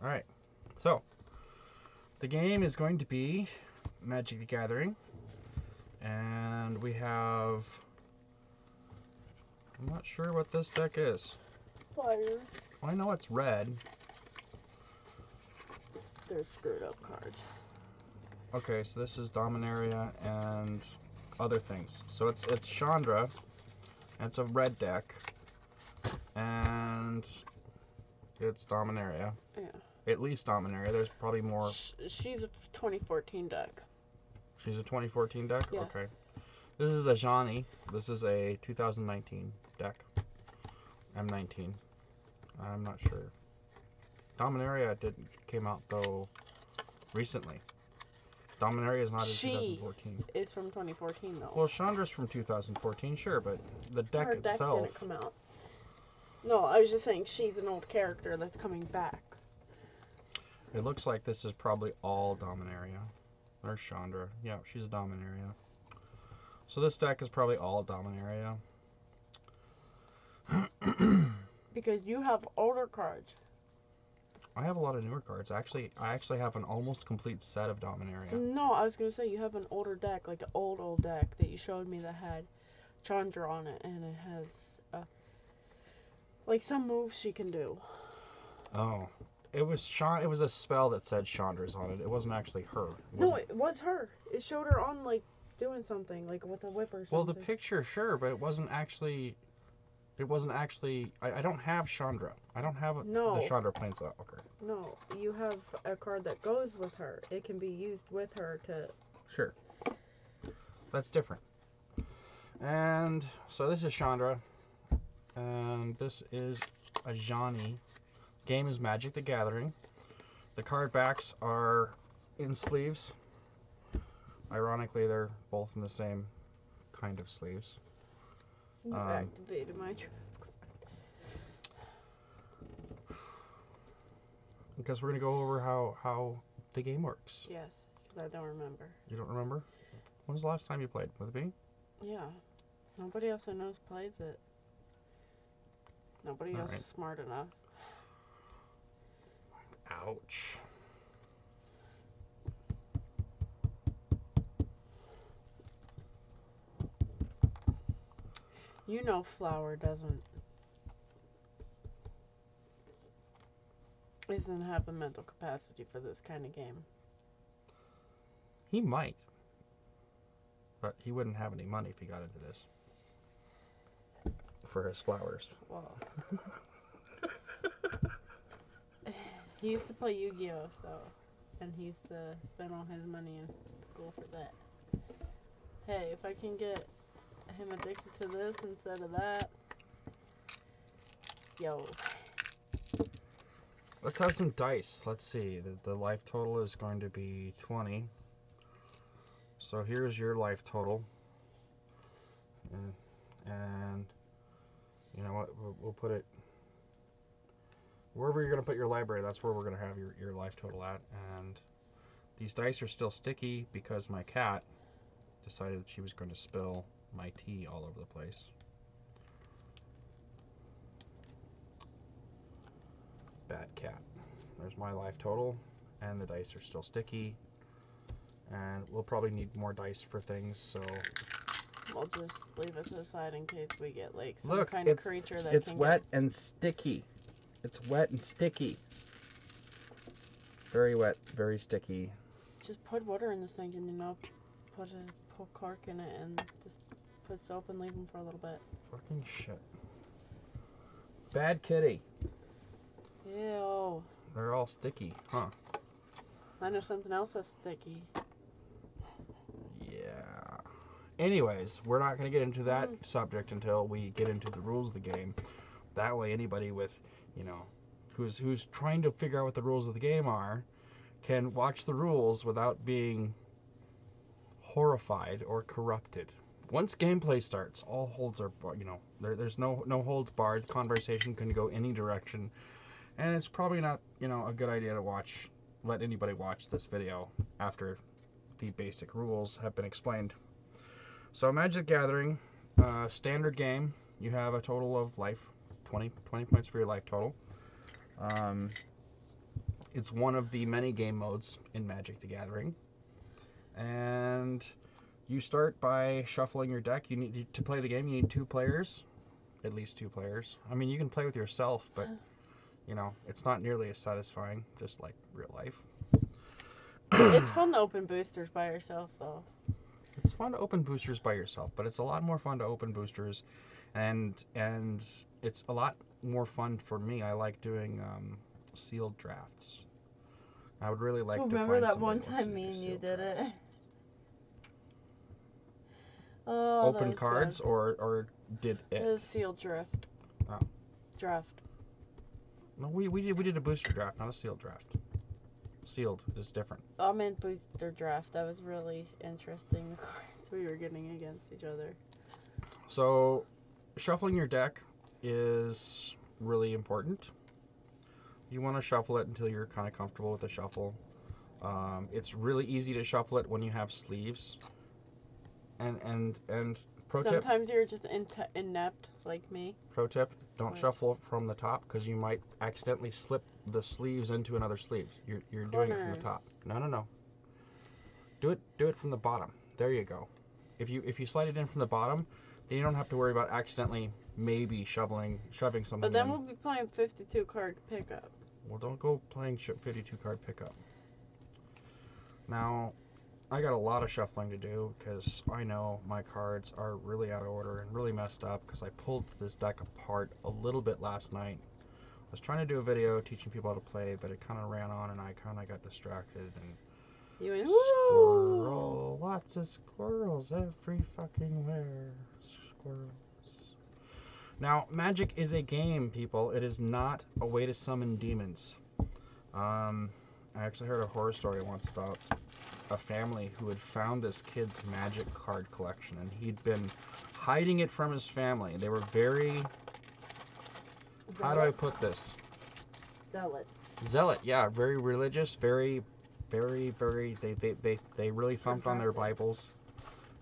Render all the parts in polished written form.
Alright, so the game is going to be Magic the Gathering, and we have. I'm not sure what this deck is. Fire. Well, I know it's red. They're screwed up cards. Okay, so this is Dominaria and other things. So it's Chandra, and it's a red deck, and it's Dominaria. Yeah. At least Dominaria. There's probably more. She's a 2014 deck. She's a 2014 deck? Yeah. Okay. This is Ajani. This is a 2019 deck. M19. I'm not sure. Dominaria came out though recently. Dominaria is not in 2014. Is from 2014 though. Well, Chandra's from 2014, sure, but the deck Her itself. deck didn't come out. No, I was just saying she's an old character that's coming back. It looks like this is probably all Dominaria. There's Chandra. Yeah, she's a Dominaria. So this deck is probably all Dominaria. Because you have older cards. I have a lot of newer cards. Actually, I actually have an almost complete set of Dominaria. No, I was gonna say you have an older deck, like an old deck that you showed me that had Chandra on it, and it has like some moves she can do. Oh, it was It was a spell that said Chandra's on it. It wasn't actually her. No, it was her. It showed her on like doing something, like with a whip or something. Well, the picture, sure, but it wasn't actually. It wasn't actually. I don't have Chandra. I don't have the Chandra Planeswalker. No, you have a card that goes with her. It can be used with her to. Sure. That's different. And so this is Chandra, and this is Ajani. Game is Magic the Gathering. The card backs are in sleeves. Ironically, they're both in the same kind of sleeves. You activated my Because we're going to go over how the game works. Yes, because I don't remember. You don't remember? When was the last time you played? With me? Yeah. Nobody else I know plays it. Nobody else is smart enough. Ouch. You know Flower doesn't have the mental capacity for this kind of game. He might. But he wouldn't have any money if he got into this. For his flowers. Well. He used to play Yu-Gi-Oh! So, and he used to spend all his money in school for that. Hey, if I can get him addicted to this instead of that, yo. Let's have some dice. Let's see. The life total is going to be 20. So here's your life total. And you know what? We'll put it wherever you're going to put your library. That's where we're going to have your life total at. And these dice are still sticky because my cat decided she was going to spill my tea all over the place. Bad cat. There's my life total, and the dice are still sticky, and we'll probably need more dice for things, so We'll just leave it to the side in case we get like some kind of creature that it's wet and sticky. It's wet and sticky. Very wet, very sticky. Just put water in this thing and, you know, put cork in it and just put soap and leave them for a little bit. Fucking shit. Bad kitty. Ew. They're all sticky, huh? I know something else that's sticky. Yeah. Anyways, we're not going to get into that subject until we get into the rules of the game. That way anybody with, you know, who's trying to figure out what the rules of the game are can watch the rules without being horrified or corrupted. Once gameplay starts, all holds are, you know, there's no holds barred. Conversation can go any direction. And it's probably not, you know, a good idea to let anybody watch this video after the basic rules have been explained. So Magic the Gathering, standard game, you have a total of life, 20 points for your life total. It's one of the many game modes in Magic the Gathering. And you start by shuffling your deck. You need to play the game. You need 2 players, at least 2 players. I mean, you can play with yourself, but you know it's not nearly as satisfying, just like real life. It's fun to open boosters by yourself, though. It's fun to open boosters by yourself, but it's a lot more fun to open boosters, and it's a lot more fun for me. I like doing sealed drafts. I would really like to Remember find that somebody one who wants time to me do and you sealed did drafts. it? Oh, Open cards or did it? It was sealed drift. Oh. Draft. No, we did a booster draft, not a sealed draft. Sealed is different. I meant booster draft. That was really interesting. The cards we were getting against each other. So, shuffling your deck is really important. You want to shuffle it until you're kind of comfortable with the shuffle. It's really easy to shuffle it when you have sleeves. And pro tip. Sometimes you're just inept like me. Pro tip: don't What? shuffle from the top because you might accidentally slip the sleeves into another sleeve. You're doing it from the top. No. Do it from the bottom. There you go. If you slide it in from the bottom, then you don't have to worry about accidentally maybe shoving something. But then in. we'll be playing 52 card pickup. Well, don't go playing 52 card pickup. Now, I got a lot of shuffling to do because I know my cards are really out of order and really messed up because I pulled this deck apart a little bit last night. I was trying to do a video teaching people how to play, but it kind of ran on and I kind of got distracted and You went, squirrel, lots of squirrels every fucking where. Squirrels. Now, Magic is a game, people. It is not a way to summon demons. I actually heard a horror story once about a family who had found this kid's Magic card collection, and he'd been hiding it from his family. They were very... How do I put this? Zealot, yeah. Very religious, very... They really thumped on their Bibles.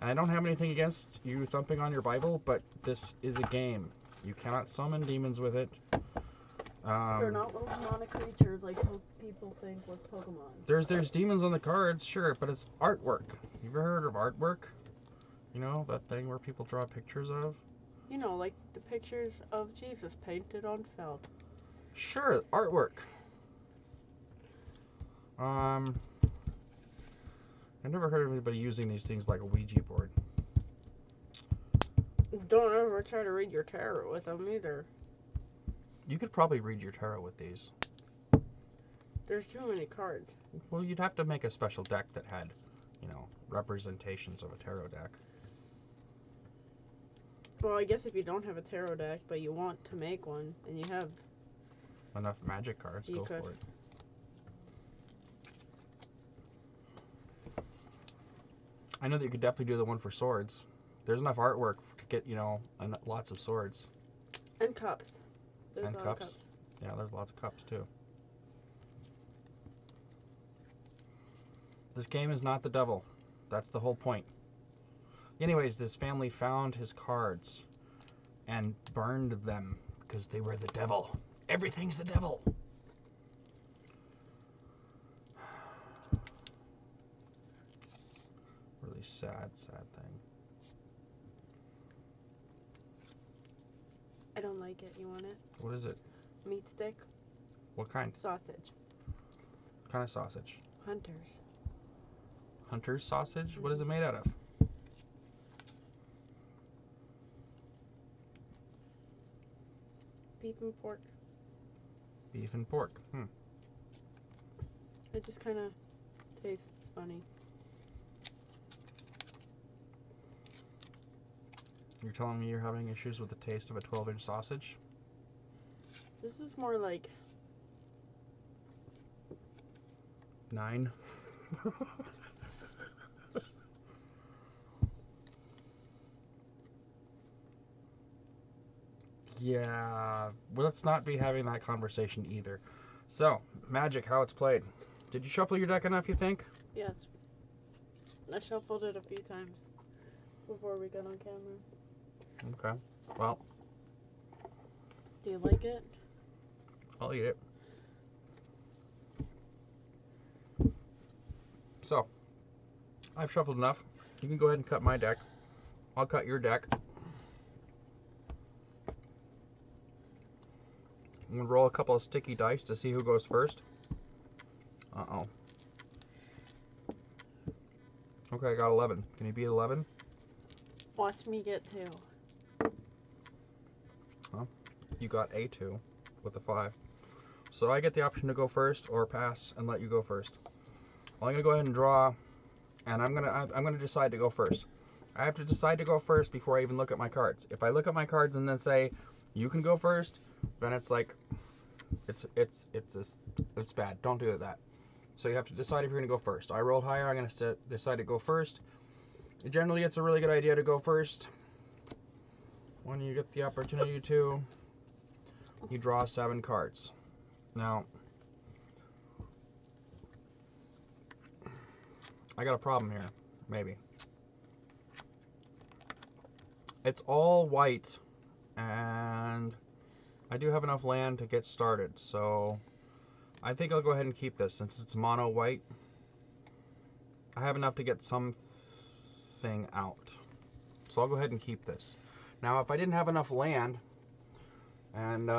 And I don't have anything against you thumping on your Bible, but this is a game. You cannot summon demons with it. They're not little demonic creatures like people think with Pokemon. There's demons on the cards, sure, but it's artwork. You ever heard of artwork? You know, that thing where people draw pictures of? You know, like the pictures of Jesus painted on felt. Sure, artwork. I've never heard of anybody using these things like a Ouija board. Don't ever try to read your tarot with them either. You could probably read your tarot with these. There's too many cards. Well, you'd have to make a special deck that had, you know, representations of a tarot deck. Well, I guess if you don't have a tarot deck, but you want to make one, and you have Enough Magic cards, go for it. I know that you could definitely do the one for swords. There's enough artwork to get, you know, lots of swords. And cups. There's and cups. Yeah, there's lots of cups too. This game is not the devil. That's the whole point. Anyways, this family found his cards and burned them because they were the devil. Everything's the devil. Really sad thing. I don't like it. You want it? What is it? Meat stick. What kind? Sausage. What kind of sausage? Hunter's. Hunter's sausage? Mm-hmm. What is it made out of? Beef and pork. Beef and pork. It just kind of tastes funny. You're telling me you're having issues with the taste of a 12-inch sausage? This is more like 9. Yeah, well, let's not be having that conversation either. So, Magic, how it's played. Did you shuffle your deck enough, you think? yes. I shuffled it a few times before we got on camera. Okay. Well, Do you like it? I'll eat it. So, I've shuffled enough. You can go ahead and cut my deck. I'll cut your deck. I'm going to roll a couple of sticky dice to see who goes first. Uh-oh. Okay, I got 11. Can you beat 11? Watch me get 2. You got a 2 with a 5. So I get the option to go first or pass and let you go first. Well, I'm going to go ahead and draw, and I'm going to decide to go first. I have to decide to go first before I even look at my cards. If I look at my cards and then say, you can go first, then it's like, it's bad. Don't do that. So you have to decide if you're going to go first. I rolled higher. I'm going to decide to go first. Generally, it's a really good idea to go first when you get the opportunity to. You draw 7 cards. Now, I got a problem here, maybe. It's all white, and I do have enough land to get started, so I think I'll go ahead and keep this since it's mono white. I have enough to get something out, so I'll go ahead and keep this. Now, if I didn't have enough land, and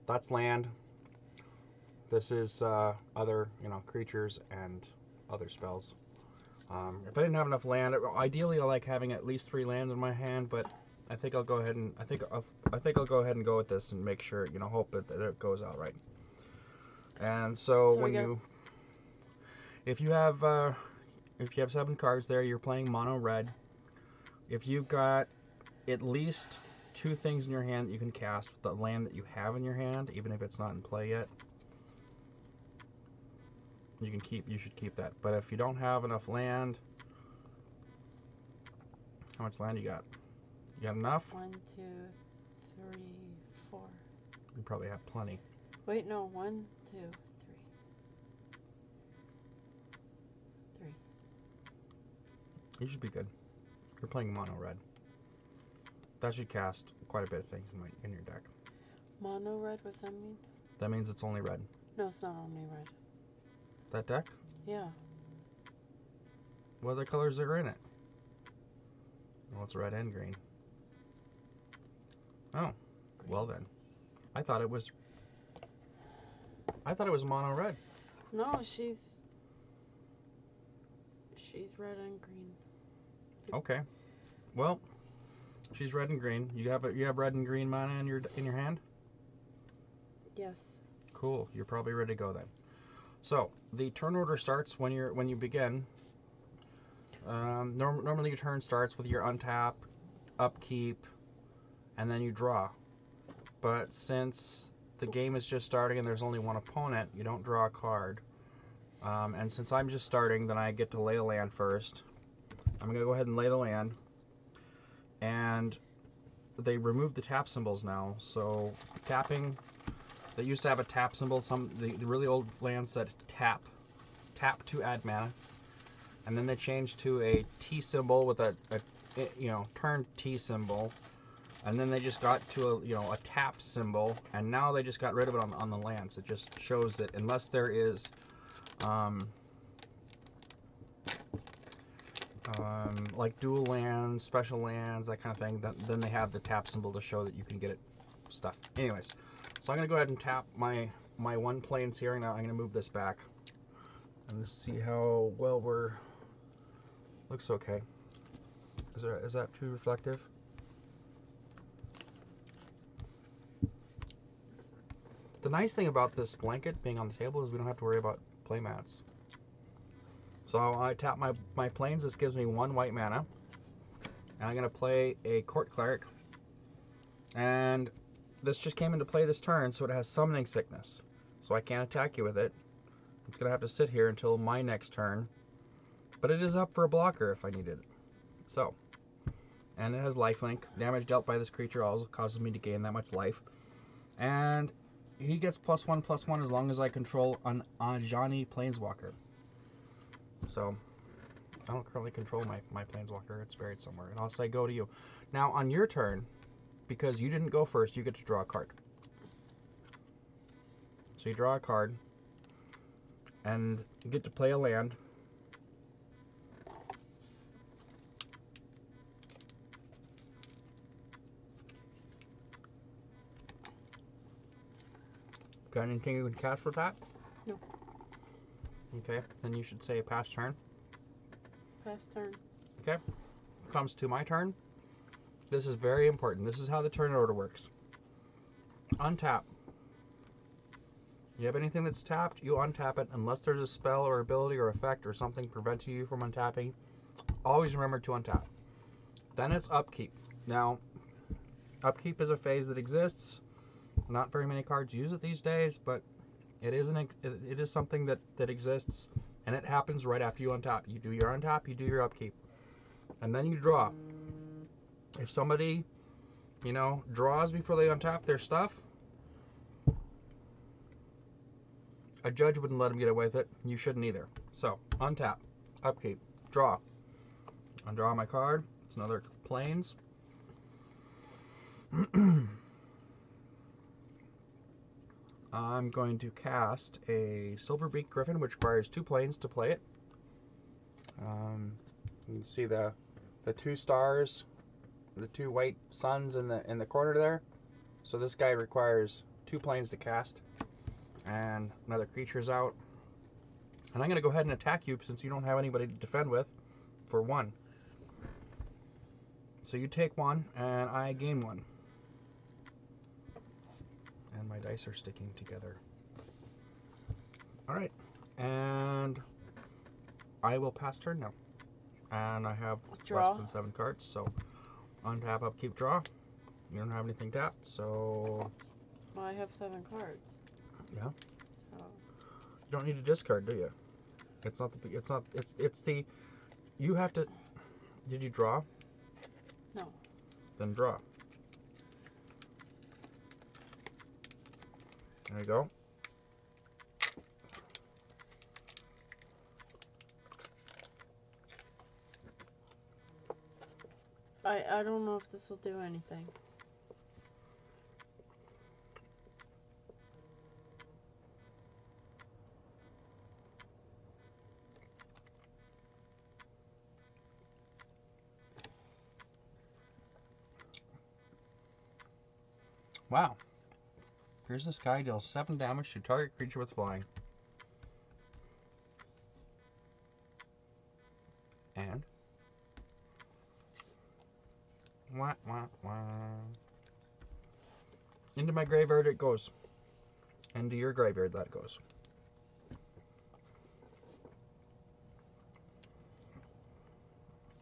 that's land, this is other, creatures and other spells. If I didn't have enough land, ideally I like having at least 3 lands in my hand, but I think I'll go ahead and I think I'll go ahead and go with this and make sure, hope that it goes out right. And so if you have 7 cards there, you're playing mono red. If you've got at least 2 things in your hand that you can cast with the land that you have in your hand, even if it's not in play yet, you should keep that. But if you don't have enough land, how much land you got? You got enough? 1, 2, 3, 4. You probably have plenty. Wait, no. 1, 2, 3. You should be good. You're playing mono red. That should cast quite a bit of things in your deck. Mono red, what's that mean? That means it's only red. No, it's not only red. That deck? Yeah. What other colors are in it? Well, it's red and green. Oh, well then. I thought it was mono red. No, she's red and green. Okay. Well, she's red and green. You have red and green mana in your hand? Yes. Cool. You're probably ready to go then. So the turn order starts when you begin. Normally your turn starts with your untap, upkeep, and then you draw. But since the game is just starting and there's only one opponent, you don't draw a card. And since I'm just starting, then I get to lay a land first. I'm going to go ahead and lay the land. And they removed the tap symbols now. So tapping, they used to have a tap symbol. The really old lands said tap to add mana. And then they changed to a T symbol with a turn T symbol. And then they just got to a tap symbol, and now they just got rid of it on the lands. It just shows that unless there is like dual lands, special lands, that kind of thing, then they have the tap symbol to show that you can get it stuff. Anyways, so I'm gonna go ahead and tap my 1 plains here. Now I'm gonna move this back and see how well looks okay. Is that too reflective? The nice thing about this blanket being on the table is we don't have to worry about playmats. So I tap my plains. This gives me 1 white mana. And I'm going to play a Court Cleric. And this just came into play this turn, so it has Summoning Sickness. So I can't attack you with it. It's going to have to sit here until my next turn. But it is up for a blocker if I need it. So, and it has lifelink. Damage dealt by this creature also causes me to gain that much life. And he gets +1/+1 as long as I control an Ajani Planeswalker. So, I don't currently control my Planeswalker. It's buried somewhere. And I'll say go to you. Now, on your turn, because you didn't go first, you get to draw a card. So you draw a card. and you get to play a land. Got anything you can cast for that? No. Okay, then you should say pass turn. Pass turn. Okay, comes to my turn. This is very important. This is how the turn order works. Untap. You have anything that's tapped, you untap it unless there's a spell or ability or effect or something preventing you from untapping. Always remember to untap. Then it's upkeep. Now, upkeep is a phase that exists. Not very many cards use it these days, but it is something that exists, and it happens right after you untap. You do your untap, you do your upkeep, and then you draw. If somebody, draws before they untap their stuff, a judge wouldn't let them get away with it. You shouldn't either. So, untap, upkeep, draw. Undraw my card. It's another plains. I'm going to cast a Silverbeak Griffin, which requires 2 plains to play it. You can see the 2 stars, the 2 white suns in the corner there. So this guy requires 2 plains to cast, and another creature's out. And I'm going to go ahead and attack you since you don't have anybody to defend with for 1. So you take 1, and I gain 1. And my dice are sticking together. Alright, and I will pass turn now. And I have less than 7 cards, so untap, upkeep, draw. You don't have anything tapped, so... Well, I have 7 cards. Yeah. So... You don't need to discard, do you? It's the... You have to... Did you draw? No. Then draw. There you go. I don't know if this will do anything. Wow. Here's this guy, deals 7 damage to target creature with flying. And? Wah, wah, wah. Into my graveyard it goes. Into your graveyard that goes.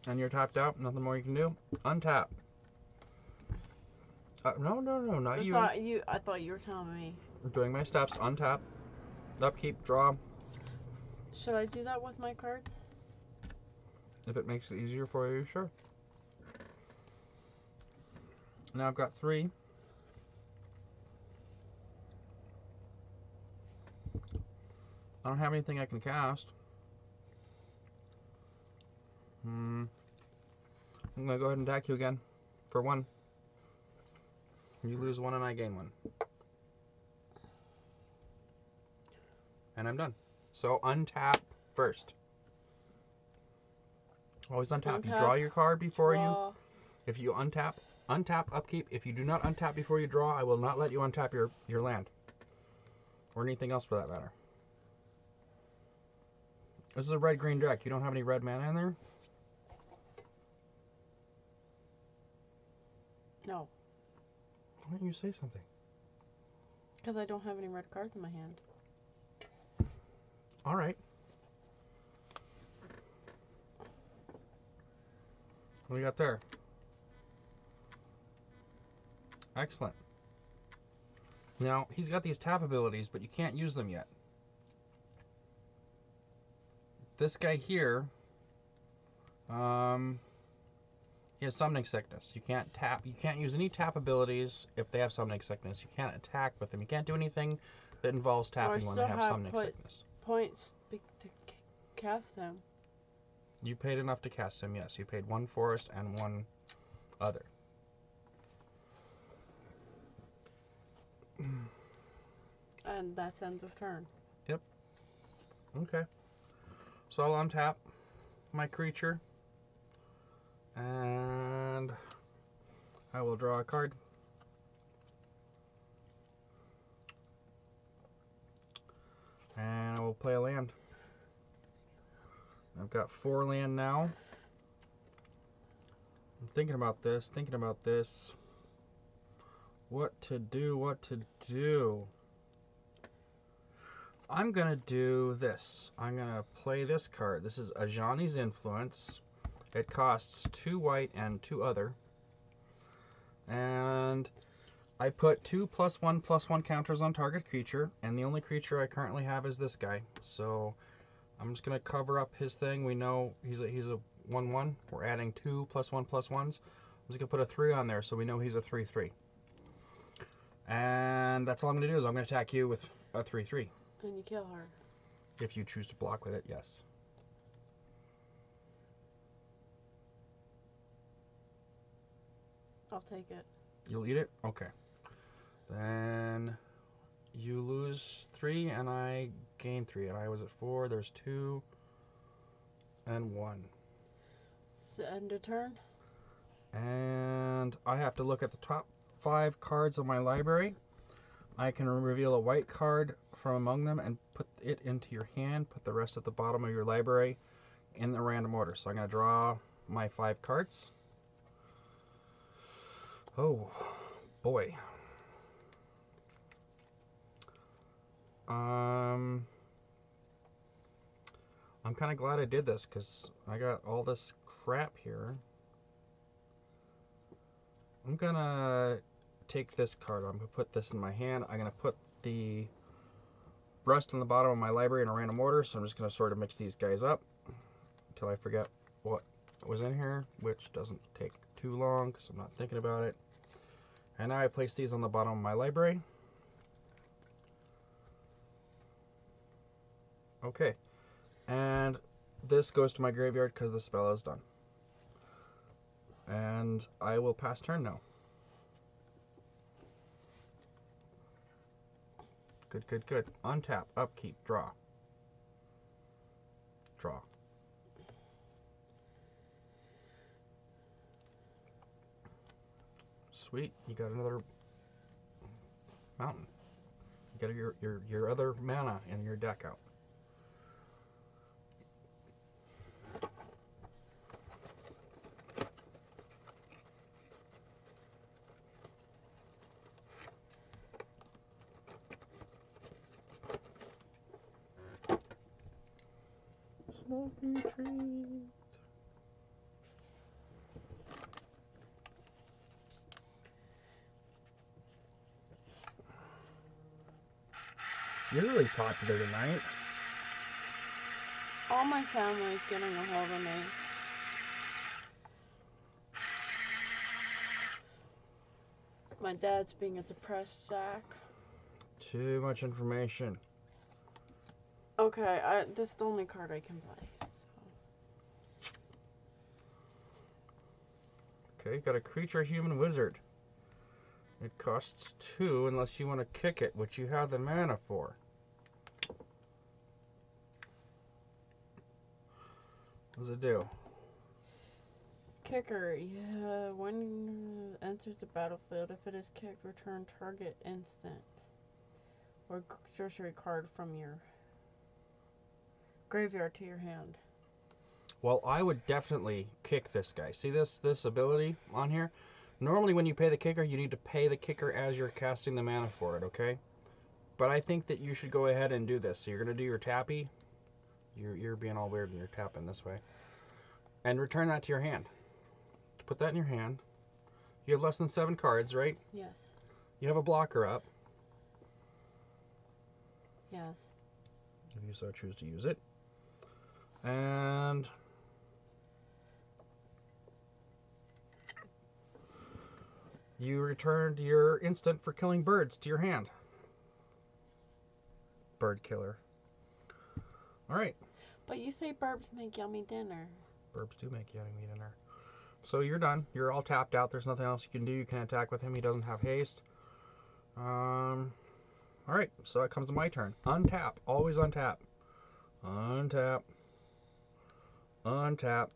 And you're tapped out. Nothing more you can do. Untap. No, not you. Not you. I thought you were telling me. I'm doing my steps. Untap. Upkeep. Draw. Should I do that with my cards? If it makes it easier for you, sure. Now I've got 3. I don't have anything I can cast. I'm going to go ahead and attack you again for 1. You lose 1 and I gain 1. And I'm done. So untap first. Always untap. You draw your card before you. If you untap, upkeep. If you do not untap before you draw, I will not let you untap your land. Or anything else for that matter. This is a red-green deck. You don't have any red mana in there? No. Why don't you say something? Because I don't have any red cards in my hand. Alright. What do we got there? Excellent. Now, he's got these tap abilities, but you can't use them yet. This guy here, he has Summoning Sickness. You can't tap. You can't use any tap abilities if they have Summoning Sickness. You can't attack with them. You can't do anything that involves tapping when they have Summoning Sickness. Points to cast them. You paid enough to cast him, yes. You paid 1 forest and 1 other. And that ends of turn. Yep. Okay. So I'll untap my creature. And I will draw a card. And I will play a land. I've got 4 land now. I'm thinking about this. What to do. I'm going to do this. I'm going to play this card. This is Ajani's Influence. It costs 2 white and 2 other. And I put 2 +1/+1 counters on target creature, and the only creature I currently have is this guy. So I'm just going to cover up his thing. We know he's a 1/1. We're adding 2 +1/+1s. I'm just going to put a 3 on there so we know he's a 3/3. And that's all I'm going to do is I'm going to attack you with a 3/3. And you kill her. If you choose to block with it, yes. I'll take it. You'll eat it? Okay. Then you lose 3 and I gain 3. And I was at 4. There's 2 and 1. End of turn? And I have to look at the top 5 cards of my library. I can reveal a white card from among them and put it into your hand. Put the rest at the bottom of your library in the random order. So I'm going to draw my 5 cards. Oh, boy. I'm kind of glad I did this because I got all this crap here. I'm going to take this card. I'm going to put this in my hand. I'm going to put the rest on the bottom of my library in a random order. So I'm just going to sort of mix these guys up until I forget what was in here, which doesn't take too long because I'm not thinking about it. And now I place these on the bottom of my library. Okay. And this goes to my graveyard because the spell is done. And I will pass turn now. Good. Untap, upkeep, draw. Draw. Sweet, you got another mountain. You got your other mana in your deck out. Smoky tree. You're really popular tonight. All my family's getting a hold of me. My dad's being a depressed sack. Too much information. Okay, this is the only card I can play. So. Okay, got a creature, human, wizard. It costs 2 unless you want to kick it, which you have the mana for. What does it do? Kicker, yeah, when it enters the battlefield, if it is kicked, return target instant or sorcery card from your graveyard to your hand. Well, I would definitely kick this guy. See this ability on here? Normally when you pay the kicker, you need to pay the kicker as you're casting the mana for it, okay? But I think that you should go ahead and do this. So you're going to do your tappy. You're being all weird and you're tapping this way. And return that to your hand. Put that in your hand. You have less than 7 cards, right? Yes. You have a blocker up. Yes. If you so choose to use it. And you returned your instant for killing birds to your hand. Bird killer. Alright. But you say burbs make yummy dinner. Burbs do make yummy dinner. So you're done. You're all tapped out. There's nothing else you can do. You can attack with him. He doesn't have haste. Alright, so it comes to my turn. Untap. Always untap. Untap. Untap.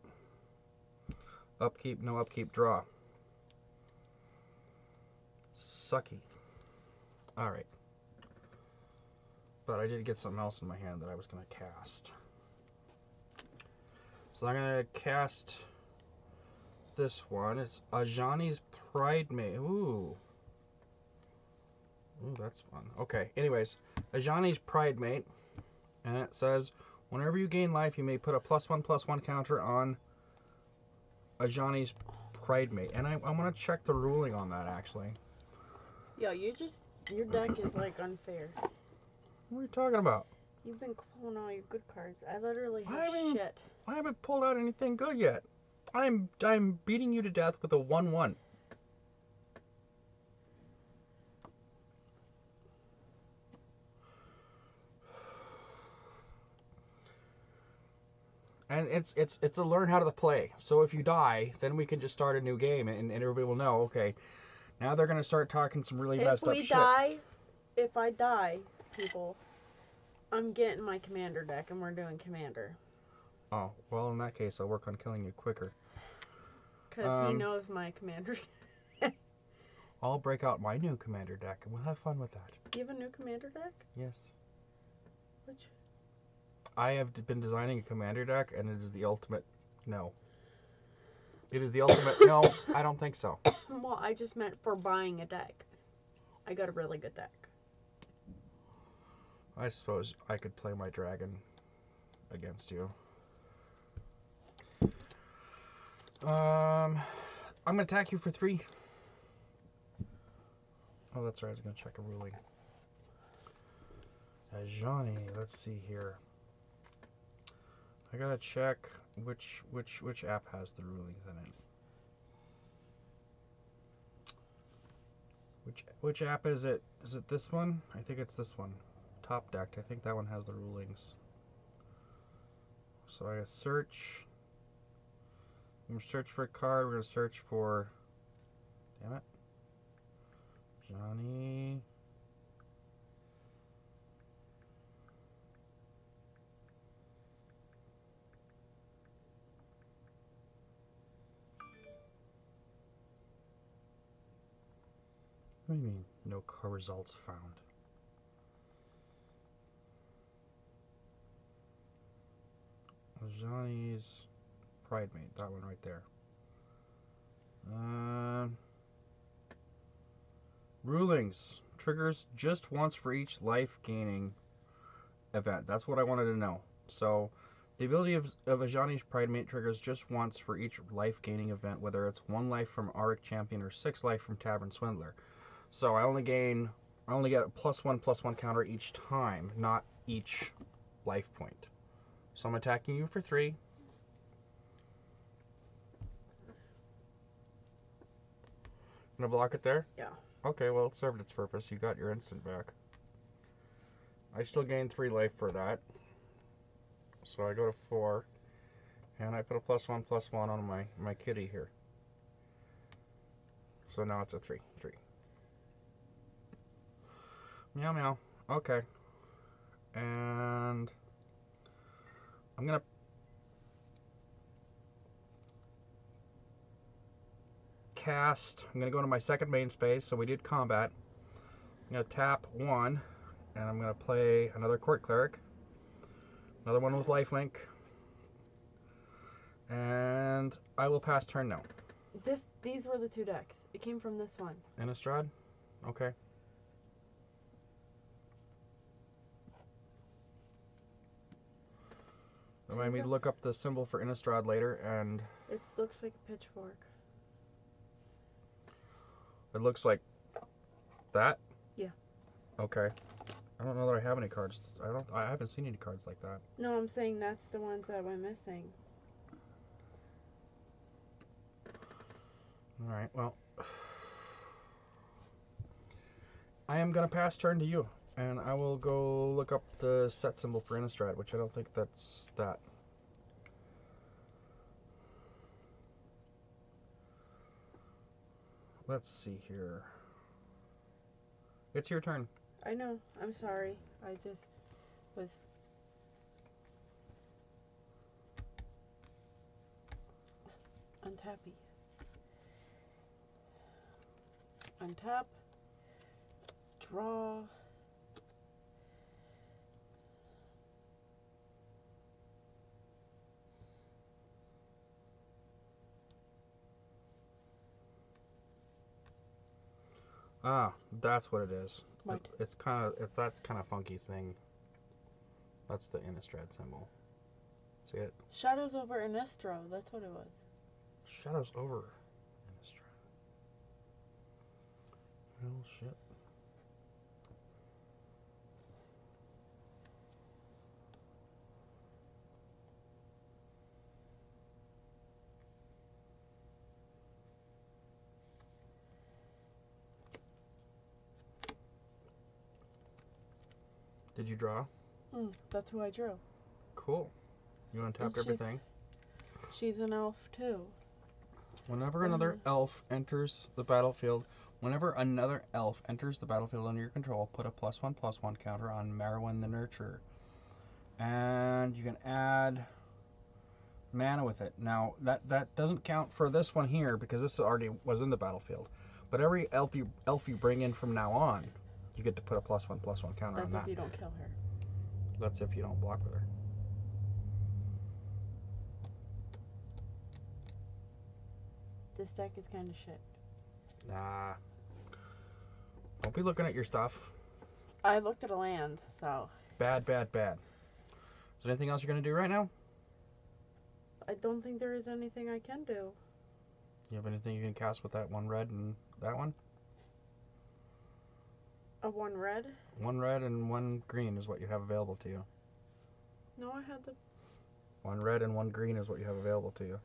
Upkeep, no upkeep, draw. Sucky. Alright. But I did get something else in my hand that I was going to cast. So I'm going to cast this one. It's Ajani's Pride Mate. Ooh. Ooh, that's fun. Okay, anyways. Ajani's Pride Mate. And it says, whenever you gain life, you may put a +1/+1 counter on Ajani's Pride Mate. And I want to check the ruling on that, actually. Yo, your deck is like unfair. What are you talking about? You've been pulling all your good cards. I literally have shit. I haven't pulled out anything good yet. I'm beating you to death with a 1/1. And it's a learn how to play. So if you die, then we can just start a new game, and everybody will know. Okay, now they're gonna start talking some really messed up shit. If I die, people, I'm getting my commander deck, and we're doing commander. Oh well, in that case, I'll work on killing you quicker. Cause he knows my commander. I'll break out my new commander deck, and we'll have fun with that. You have a new commander deck? Yes. Which? I have been designing a commander deck, and it is the ultimate no. It is the ultimate no, I don't think so. Well, I just meant for buying a deck. I got a really good deck. I suppose I could play my dragon against you. I'm gonna attack you for 3. Oh, that's right, I was gonna check a ruling. Ajani, let's see here. I gotta check which app has the rulings in it. Which app is it? Is it this one? I think it's this one. Top decked. I think that one has the rulings. So I search. I'm gonna search for a card. We're gonna search for. Damn it. Johnny. What do you mean? No card results found. Johnny's Pride Mate. That one right there. Rulings. Triggers just once for each life gaining event. That's what I wanted to know. So, the ability of Ajani's Pride Mate triggers just once for each life gaining event, whether it's 1 life from Auric Champion or 6 life from Tavern Swindler. So I only get a +1/+1 counter each time, not each life point. So I'm attacking you for 3. Gonna block it there? Yeah. Okay, well, it served its purpose. You got your instant back. I still gain 3 life for that. So I go to 4. And I put a +1/+1 on my kitty here. So now it's a 3. Meow meow. Okay. And I'm gonna cast. I'm gonna go to my second main space. So we did combat. I'm gonna tap 1, and I'm gonna play another Court Cleric, another one with lifelink, and I will pass turn now. These were the 2 decks. It came from this one. Innistrad? Okay. Remind me to look up the symbol for Innistrad later, and it looks like a pitchfork. It looks like that? Yeah. Okay. I don't know that I have any cards. I haven't seen any cards like that. No, I'm saying that's the ones that went missing. Alright, well. I am going to pass turn to you. And I will go look up the set symbol for Innistrad, which I don't think that's that. Let's see here. It's your turn. I know. I'm sorry. I just was untappy. Untap. Draw. Ah, that's what it is. What? It's that kind of funky thing. That's the Innistrad symbol. See it? Shadows over Inistro. That's what it was. Shadows over Innistrad. Oh shit. Did you draw? That's who I drew. Cool. You untapped everything. She's an elf too. Whenever another elf enters the battlefield, under your control, put a +1/+1 counter on Merwin the Nurturer. And you can add mana with it. Now, that doesn't count for this one here because this already was in the battlefield. But every elf you bring in from now on, you get to put a +1/+1 counter on that. That's if you don't kill her. That's if you don't block with her. This deck is kind of shit. Nah. Don't be looking at your stuff. I looked at a land, so. Bad, bad, bad. Is there anything else you're going to do right now? I don't think there is anything I can do. You have anything you can cast with that one red and that one? A one red? One red and one green is what you have available to you. No, I had the... One red and one green is what you have available to you.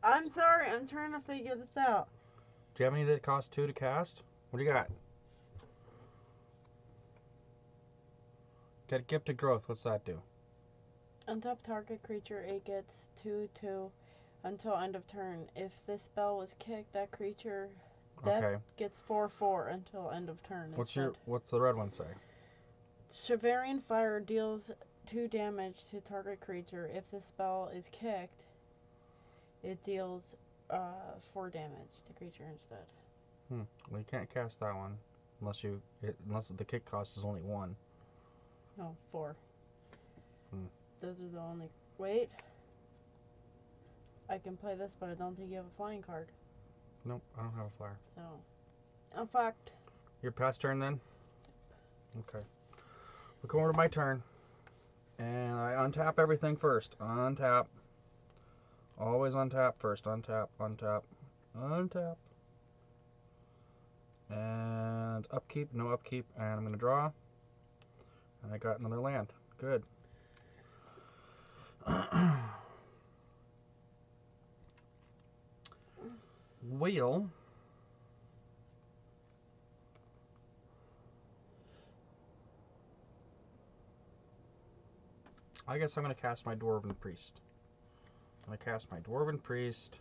I'm sorry, I'm trying to figure this out. Do you have any that cost 2 to cast? What do you got? Get Gifted Growth. What's that do? Untap target creature, it gets 2/2 until end of turn. If this spell was kicked, that creature gets 4/4 until end of turn. What's the red one say? Shavarian Fire deals 2 damage to target creature. If the spell is kicked, it deals 4 damage to creature instead. Well, you can't cast that one unless the kick cost is only 1. No, 4. Those are the only... Wait. I can play this, but I don't think you have a flying card. Nope, I don't have a flyer. So, I'm fucked. Your past turn then? Okay. We'll come over to my turn. And I untap everything first. Untap. Always untap first. Untap, untap, untap. And upkeep, no upkeep. And I'm going to draw. And I got another land. Good. Wheel. I guess I'm going to cast my Dwarven Priest. I'm going to cast my Dwarven Priest.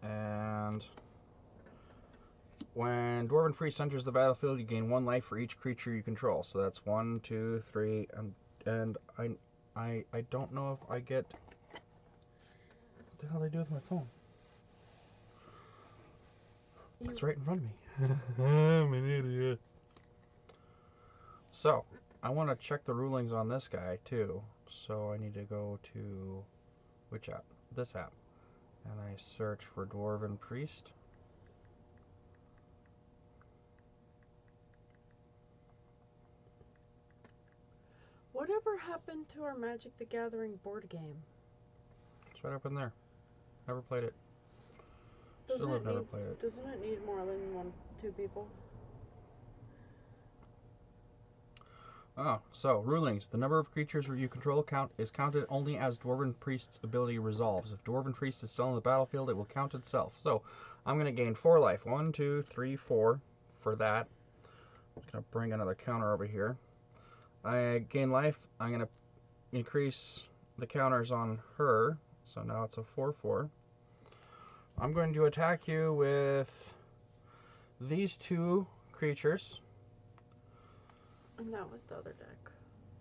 And when Dwarven Priest enters the battlefield, you gain 1 life for each creature you control. So that's 1, 2, 3, and I don't know if I get... What the hell do I do with my phone? It's right in front of me. I'm an idiot. So, I want to check the rulings on this guy, too. So I need to go to... Which app? This app. And I search for Dwarven Priest. Whatever happened to our Magic the Gathering board game? It's right up in there. Never played it. Still have never played it. Doesn't it need more than 2 people? Oh, so, rulings. The number of creatures you control is counted only as Dwarven Priest's ability resolves. If Dwarven Priest is still on the battlefield, it will count itself. So, I'm going to gain 4 life. 1, 2, 3, 4 for that. I'm just going to bring another counter over here. I gain life. I'm going to increase the counters on her So now it's a 4/4. I'm going to attack you with these two creatures. And that was the other deck.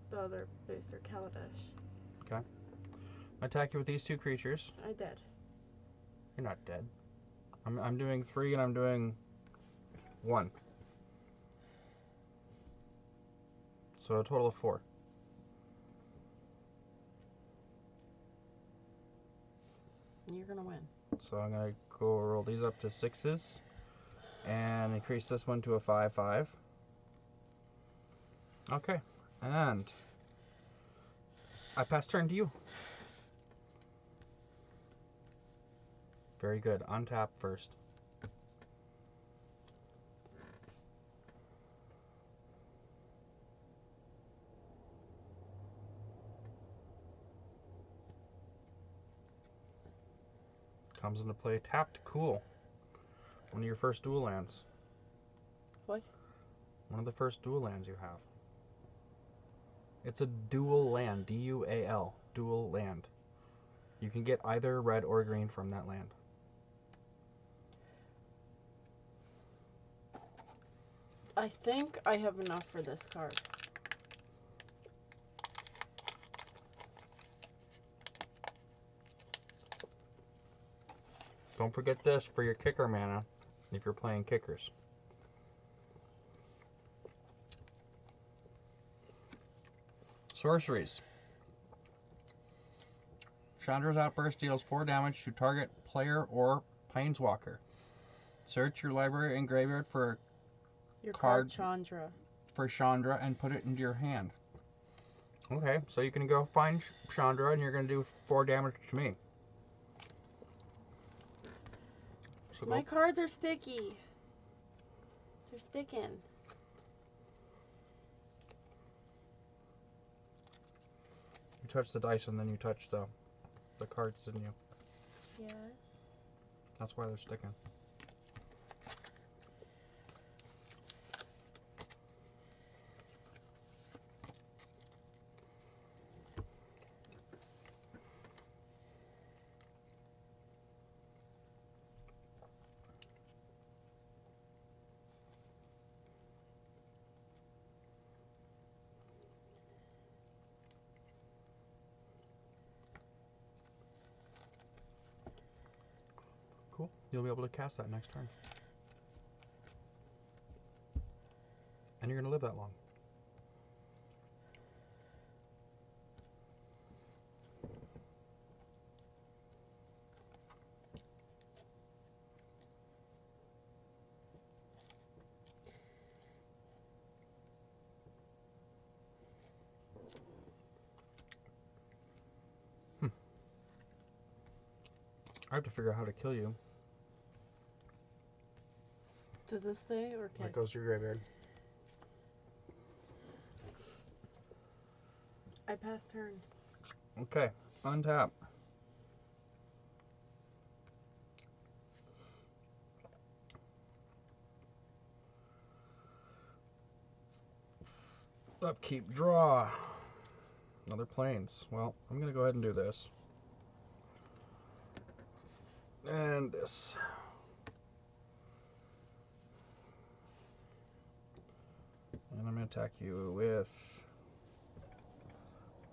The other base or Kaladesh. Okay. Attack you with these two creatures. I did. You're not dead. I'm doing 3 and I'm doing 1. So a total of 4. You're gonna win. So I'm gonna go roll these up to 6s and increase this one to a 5/5. Okay, and I pass turn to you. Very good. Untap first. Comes into play tapped. Cool. One of your first dual lands. What? One of the first dual lands you have. It's a dual land. D-U-A-L. Dual land. You can get either red or green from that land. I think I have enough for this card. Don't forget this for your kicker mana if you're playing kickers. Sorceries. Chandra's Outburst deals 4 damage to target player or planeswalker. Search your library and graveyard for Your card Chandra. for Chandra and put it into your hand. Okay, so you can go find Chandra and you're going to do 4 damage to me. So My cards are sticky. They're sticking. You touched the dice and then you touched the cards, didn't you? Yes. That's why they're sticking. Cool. You'll be able to cast that next turn. And you're going to live that long. I have to figure out how to kill you. Does this stay or can? That goes to your graveyard. I pass turn. Okay, untap. Upkeep, draw. Another planes. Well, I'm going to go ahead and do this. And this. And I'm going to attack you with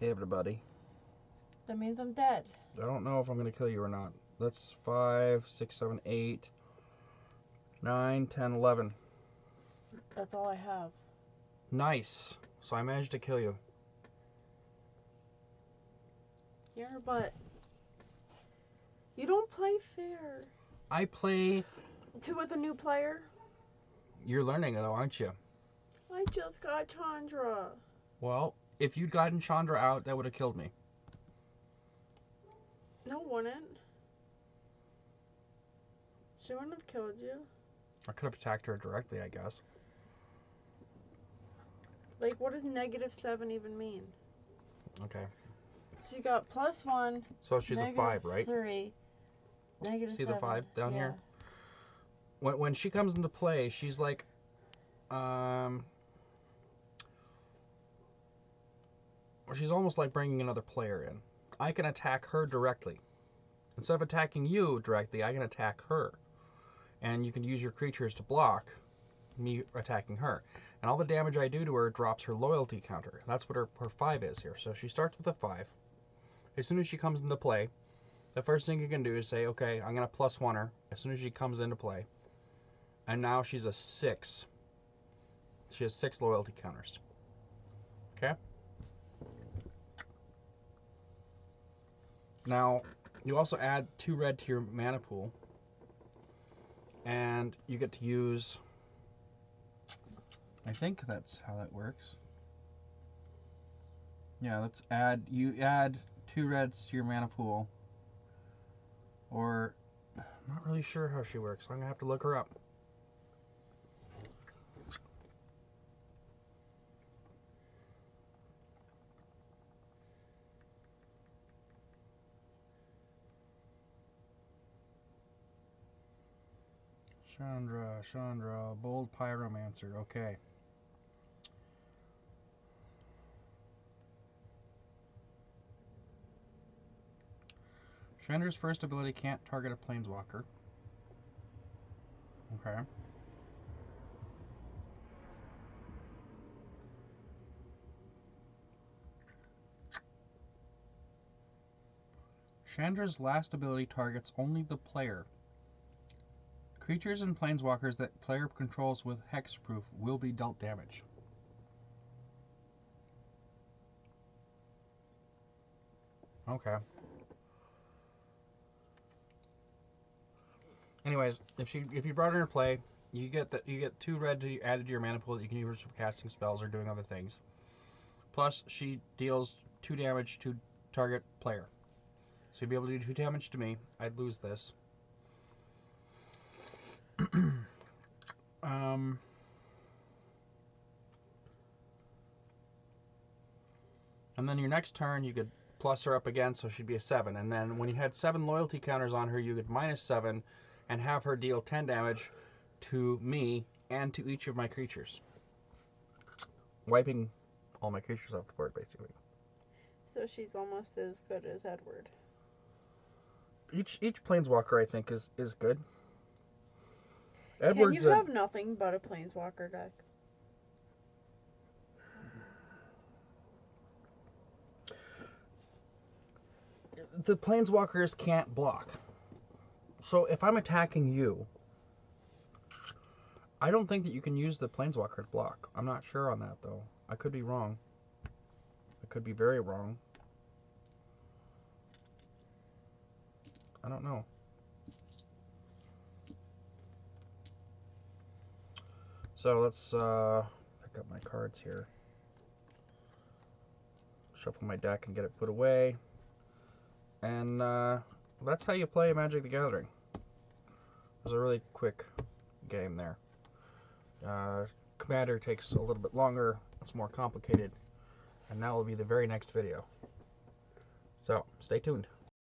everybody. That means I'm dead. I don't know if I'm going to kill you or not. That's 5, 6, 7, 8, 9, 10, 11. That's all I have. Nice. So I managed to kill you. Yeah, but you don't play fair. I play... With a new player? You're learning though, aren't you? I just got Chandra. Well, if you'd gotten Chandra out, that would have killed me. No, wouldn't. She wouldn't have killed you. I could have attacked her directly, I guess. Like, what does -7 even mean? Okay. She got +1. So she's a 5, right? 3. -7. See the 5 down here? When she comes into play, she's like, she's almost like bringing another player in. I can attack her directly. Instead of attacking you directly, I can attack her. And you can use your creatures to block me attacking her. And all the damage I do to her drops her loyalty counter. That's what her 5 is here. So she starts with a 5. As soon as she comes into play, the first thing you can do is say, okay, I'm going to +1 her as soon as she comes into play. And now she's a 6. She has 6 loyalty counters. Okay? Now, you also add 2 red to your mana pool. And you get to use... I think that's how that works. Yeah, you add 2 reds to your mana pool. Or, I'm not really sure how she works. I'm going to have to look her up. Chandra, Bold Pyromancer. Okay. Chandra's first ability can't target a planeswalker. Okay. Chandra's last ability targets only the player. Creatures and planeswalkers that player controls with hexproof will be dealt damage. Okay. Anyways, if you brought her into play, you get 2 red added to your mana pool that you can use for casting spells or doing other things. Plus, she deals 2 damage to target player. So you'd be able to do 2 damage to me. I'd lose this. And then your next turn, you could plus her up again, so she'd be a 7. And then when you had 7 loyalty counters on her, you could -7 and have her deal 10 damage to me and to each of my creatures. Wiping all my creatures off the board, basically. So she's almost as good as Edward. Each planeswalker, I think, is good. Can you have nothing but a planeswalker deck? The planeswalkers can't block. So if I'm attacking you, I don't think that you can use the planeswalker to block. I'm not sure on that, though. I could be wrong. I could be very wrong. I don't know. So let's pick up my cards here. Shuffle my deck and get it put away. And that's how you play Magic the Gathering. It was a really quick game there. Commander takes a little bit longer. It's more complicated. And that will be the very next video. So, stay tuned.